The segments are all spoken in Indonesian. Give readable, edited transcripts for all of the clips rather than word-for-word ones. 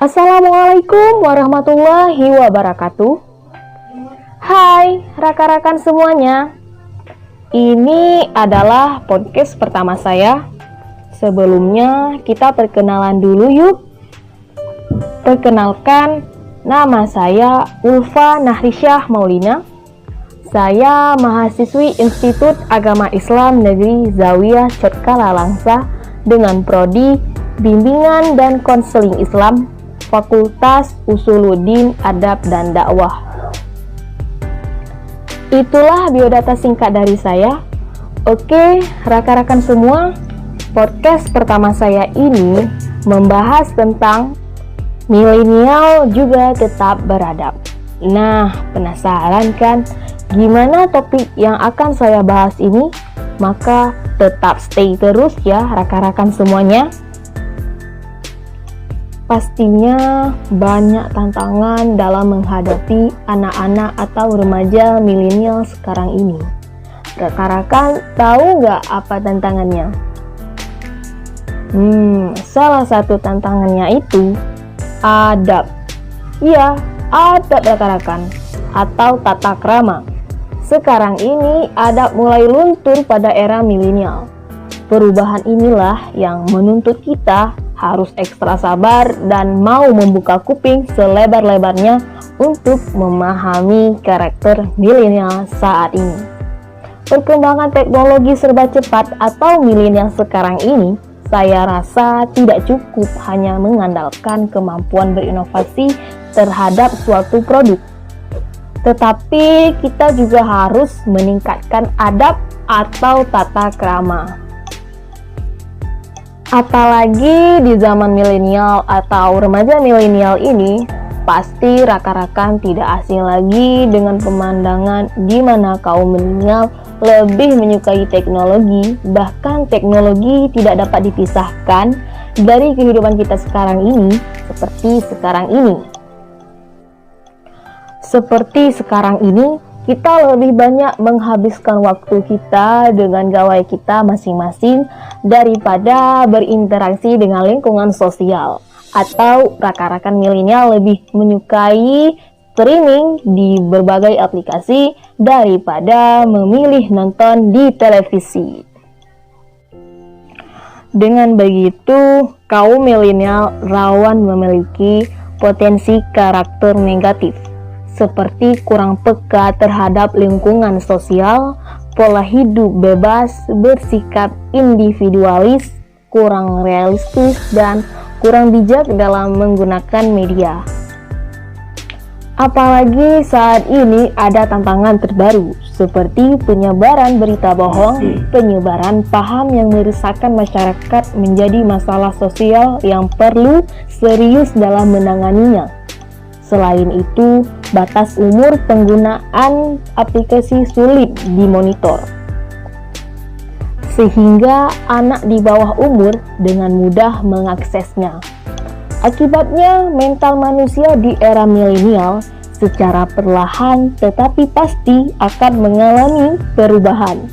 Assalamualaikum warahmatullahi wabarakatuh. Hai rekan-rekan semuanya. Ini adalah podcast pertama saya. Sebelumnya kita perkenalan dulu yuk. Perkenalkan, nama saya Ulfa Nahrisyah Maulina. Saya mahasiswi Institut Agama Islam Negeri Zawiyah Codkala Langsa dengan prodi Bimbingan dan Konseling Islam, Fakultas Usuluddin Adab dan Dakwah. Itulah biodata singkat dari saya. Oke, rekan-rekan semua, podcast pertama saya ini membahas tentang milenial juga tetap beradab. Nah, penasaran kan gimana topik yang akan saya bahas ini? Maka tetap stay terus ya rekan-rekan semuanya. Pastinya banyak tantangan dalam menghadapi anak-anak atau remaja milenial sekarang ini. Rekan-rekan tahu nggak apa tantangannya? Salah satu tantangannya itu adab. Iya, adab rekan-rekan, atau tata krama. Sekarang ini adab mulai luntur pada era milenial. Perubahan inilah yang menuntut kita harus ekstra sabar dan mau membuka kuping selebar-lebarnya untuk memahami karakter milenial saat ini. Perkembangan teknologi serba cepat atau milenial sekarang ini, saya rasa tidak cukup hanya mengandalkan kemampuan berinovasi terhadap suatu produk. Tetapi kita juga harus meningkatkan adab atau tata krama. Apalagi di zaman milenial atau remaja milenial ini, pasti rekan-rekan tidak asing lagi dengan pemandangan di mana kaum milenial lebih menyukai teknologi. Bahkan teknologi tidak dapat dipisahkan dari kehidupan kita sekarang ini, seperti sekarang ini, kita lebih banyak menghabiskan waktu kita dengan gawai kita masing-masing daripada berinteraksi dengan lingkungan sosial. Atau rekan-rekan milenial lebih menyukai streaming di berbagai aplikasi daripada memilih nonton di televisi. Dengan begitu, kaum milenial rawan memiliki potensi karakter negatif, seperti kurang peka terhadap lingkungan sosial, pola hidup bebas, bersikap individualis, kurang realistis, dan kurang bijak dalam menggunakan media. Apalagi saat ini ada tantangan terbaru, seperti penyebaran berita bohong, penyebaran paham yang meresahkan masyarakat menjadi masalah sosial yang perlu serius dalam menanganinya. Selain itu, batas umur penggunaan aplikasi sulit dimonitor, sehingga anak di bawah umur dengan mudah mengaksesnya. Akibatnya, mental manusia di era milenial secara perlahan tetapi pasti akan mengalami perubahan.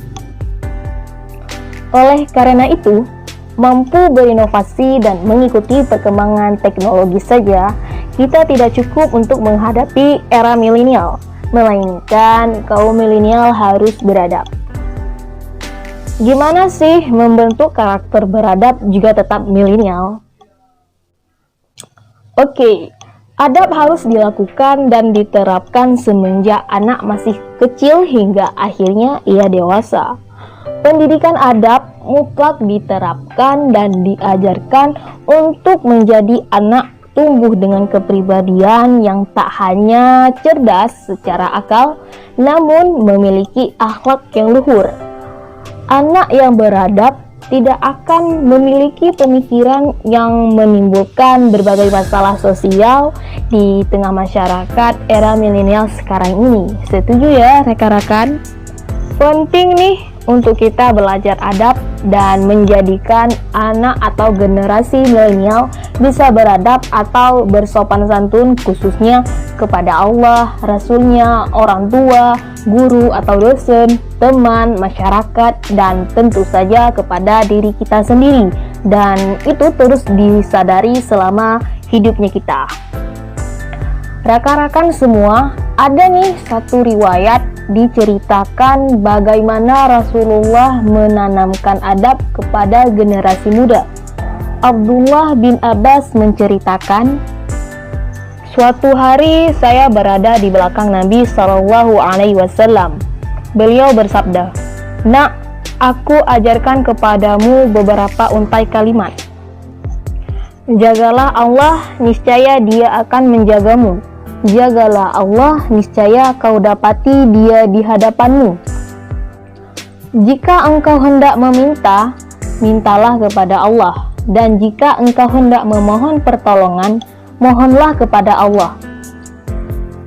Oleh karena itu, mampu berinovasi dan mengikuti perkembangan teknologi saja, kita tidak cukup untuk menghadapi era milenial, melainkan kaum milenial harus beradab. Gimana sih membentuk karakter beradab juga tetap milenial? Oke, adab harus dilakukan dan diterapkan semenjak anak masih kecil hingga akhirnya ia dewasa. Pendidikan adab mutlak diterapkan dan diajarkan untuk menjadi anak tumbuh dengan kepribadian yang tak hanya cerdas secara akal, namun memiliki akhlak yang luhur. Anak yang beradab tidak akan memiliki pemikiran yang menimbulkan berbagai masalah sosial di tengah masyarakat era milenial sekarang ini. Setuju ya rekan-rekan? Penting nih untuk kita belajar adab dan menjadikan anak atau generasi milenial bisa beradab atau bersopan santun, khususnya kepada Allah, Rasulnya, orang tua, guru atau dosen, teman, masyarakat, dan tentu saja kepada diri kita sendiri. Dan itu terus disadari selama hidupnya kita. Rekan-rekan semua, ada nih satu riwayat diceritakan bagaimana Rasulullah menanamkan adab kepada generasi muda. Abdullah bin Abbas menceritakan, suatu hari saya berada di belakang Nabi Shallallahu Alaihi Wasallam. Beliau bersabda, "Nak, aku ajarkan kepadamu beberapa untai kalimat. Jagalah Allah, niscaya Dia akan menjagamu. Jagalah Allah, niscaya kau dapati Dia di hadapanmu. Jika engkau hendak meminta, mintalah kepada Allah. Dan jika engkau hendak memohon pertolongan, mohonlah kepada Allah.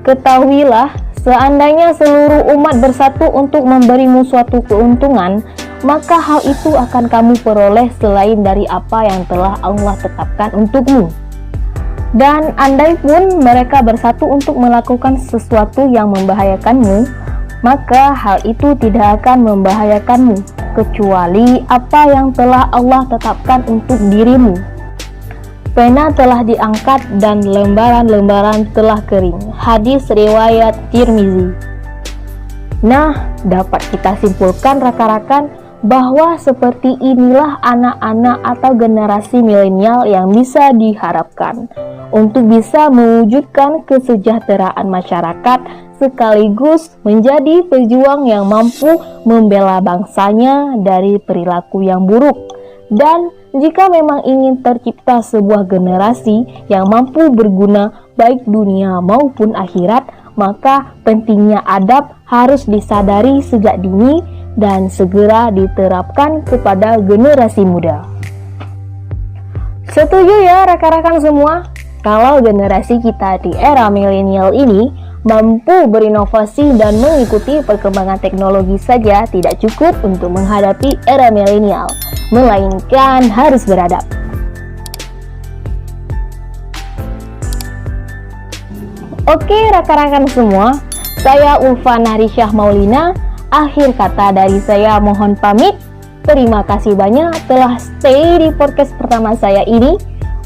Ketahuilah, seandainya seluruh umat bersatu untuk memberimu suatu keuntungan, maka hal itu akan kamu peroleh selain dari apa yang telah Allah tetapkan untukmu. Dan andai pun mereka bersatu untuk melakukan sesuatu yang membahayakanmu, maka hal itu tidak akan membahayakanmu, kecuali apa yang telah Allah tetapkan untuk dirimu. Pena telah diangkat dan lembaran-lembaran telah kering." Hadis riwayat Tirmizi. Nah, dapat kita simpulkan rekan-rekan bahwa seperti inilah anak-anak atau generasi milenial yang bisa diharapkan untuk bisa mewujudkan kesejahteraan masyarakat sekaligus menjadi pejuang yang mampu membela bangsanya dari perilaku yang buruk. Dan jika memang ingin tercipta sebuah generasi yang mampu berguna baik dunia maupun akhirat, maka pentingnya adab harus disadari sejak dini dan segera diterapkan kepada generasi muda. Setuju ya rekan-rekan semua? Kalau generasi kita di era milenial ini mampu berinovasi dan mengikuti perkembangan teknologi saja tidak cukup untuk menghadapi era milenial, melainkan harus beradab. Oke rekan-rekan semua, saya Ulfa Narisyah Maulina. Akhir kata dari saya mohon pamit. Terima kasih banyak telah stay di podcast pertama saya ini.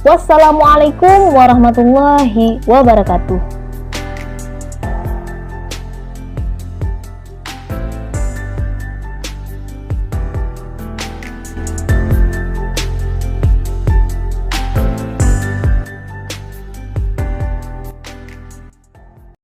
Wassalamualaikum warahmatullahi wabarakatuh.